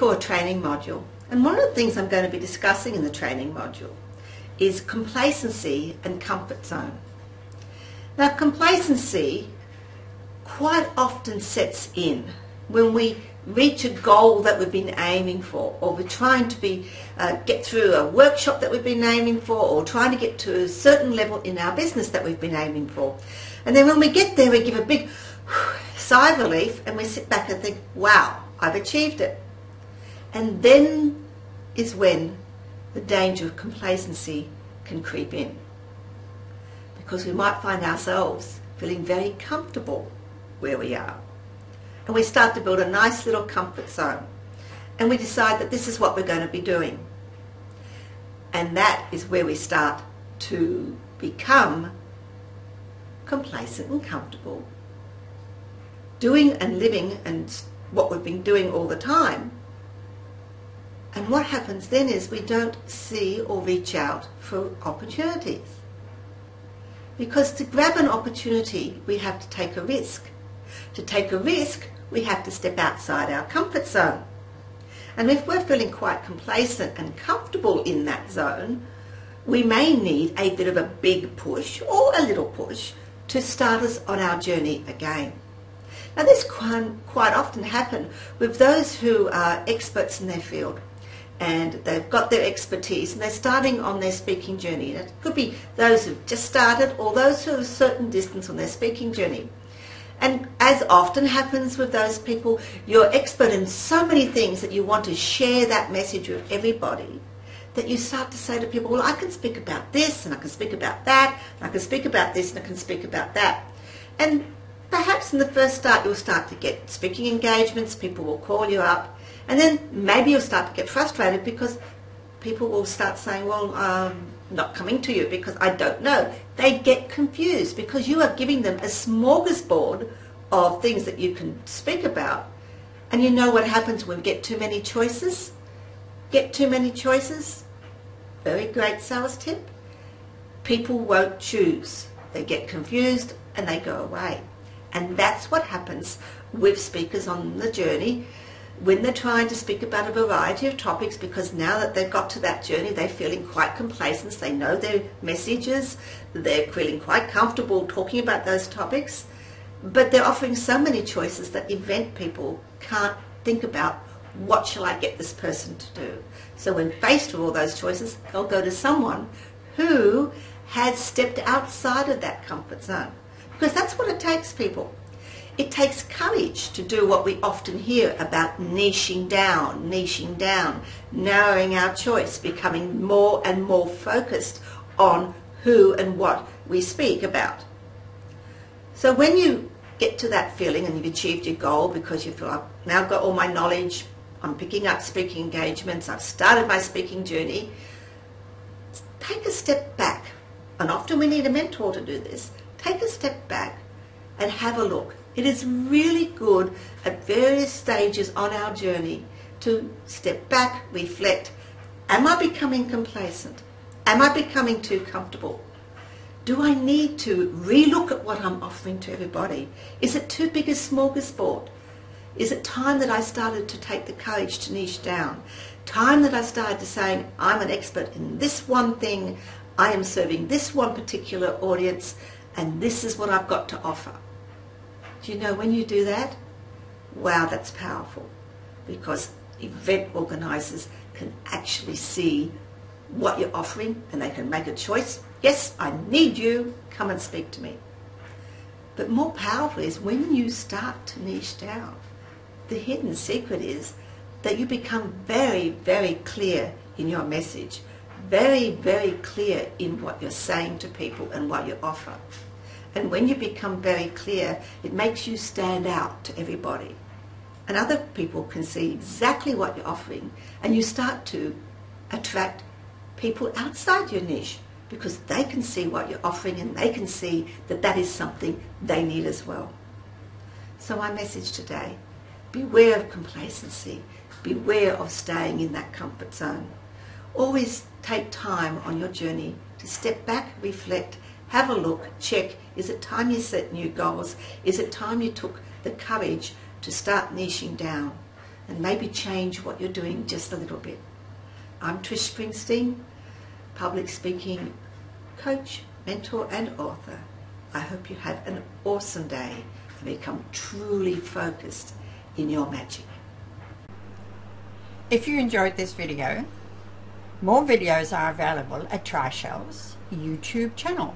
for a training module, and one of the things I'm going to be discussing in the training module is complacency and comfort zone. Now, complacency quite often sets in when we reach a goal that we've been aiming for, or we're trying to get through a workshop that we've been aiming for, or trying to get to a certain level in our business that we've been aiming for. And then when we get there, we give a big sigh of relief and we sit back and think, wow, I've achieved it. And then is when the danger of complacency can creep in, because we might find ourselves feeling very comfortable where we are. And we start to build a nice little comfort zone. And we decide that this is what we're going to be doing. And that is where we start to become complacent and comfortable, doing and living and what we've been doing all the time. And what happens then is we don't see or reach out for opportunities. Because to grab an opportunity, we have to take a risk. To take a risk, we have to step outside our comfort zone. And if we're feeling quite complacent and comfortable in that zone, we may need a bit of a big push or a little push to start us on our journey again. Now, this can quite often happen with those who are experts in their field, and they've got their expertise and they're starting on their speaking journey. It could be those who've just started or those who have a certain distance on their speaking journey. And as often happens with those people, you're expert in so many things that you want to share that message with everybody, that you start to say to people, well, I can speak about this and I can speak about that, and I can speak about this and I can speak about that. And perhaps in the first start you'll start to get speaking engagements, people will call you up, and then maybe you'll start to get frustrated because people will start saying, well, not coming to you because I don't know. They get confused because you are giving them a smorgasbord of things that you can speak about. And you know what happens when we get too many choices? Get too many choices? Very great sales tip. People won't choose. They get confused and they go away. And that's what happens with speakers on the journey when they're trying to speak about a variety of topics, because now that they've got to that journey, they're feeling quite complacent. They know their messages. They're feeling quite comfortable talking about those topics. But they're offering so many choices that event people can't think about, what shall I get this person to do? So when faced with all those choices, they'll go to someone who has stepped outside of that comfort zone. Because that's what it takes, people. It takes courage to do what we often hear about niching down, narrowing our choice, becoming more and more focused on who and what we speak about. So when you get to that feeling and you've achieved your goal because you feel, I've now got all my knowledge, I'm picking up speaking engagements, I've started my speaking journey, take a step back. And often we need a mentor to do this. Take a step back and have a look. It is really good at various stages on our journey to step back, reflect. Am I becoming complacent? Am I becoming too comfortable? Do I need to relook at what I'm offering to everybody? Is it too big a smorgasbord? Is it time that I started to take the courage to niche down? Time that I started to say, I'm an expert in this one thing, I am serving this one particular audience, and this is what I've got to offer. Do you know when you do that? Wow, that's powerful, because event organisers can actually see what you're offering and they can make a choice. Yes, I need you, come and speak to me. But more powerful is when you start to niche down. The hidden secret is that you become very, very clear in your message, very, very clear in what you're saying to people and what you offer. And when you become very clear, it makes you stand out to everybody. And other people can see exactly what you're offering, and you start to attract people outside your niche because they can see what you're offering and they can see that that is something they need as well. So my message today, beware of complacency, beware of staying in that comfort zone. Always take time on your journey to step back, reflect, have a look, check, is it time you set new goals? Is it time you took the courage to start niching down? and maybe change what you're doing just a little bit. I'm Trish Springsteen, public speaking coach, mentor and author. I hope you have an awesome day and become truly focused in your magic. If you enjoyed this video, more videos are available at Trischel's YouTube channel.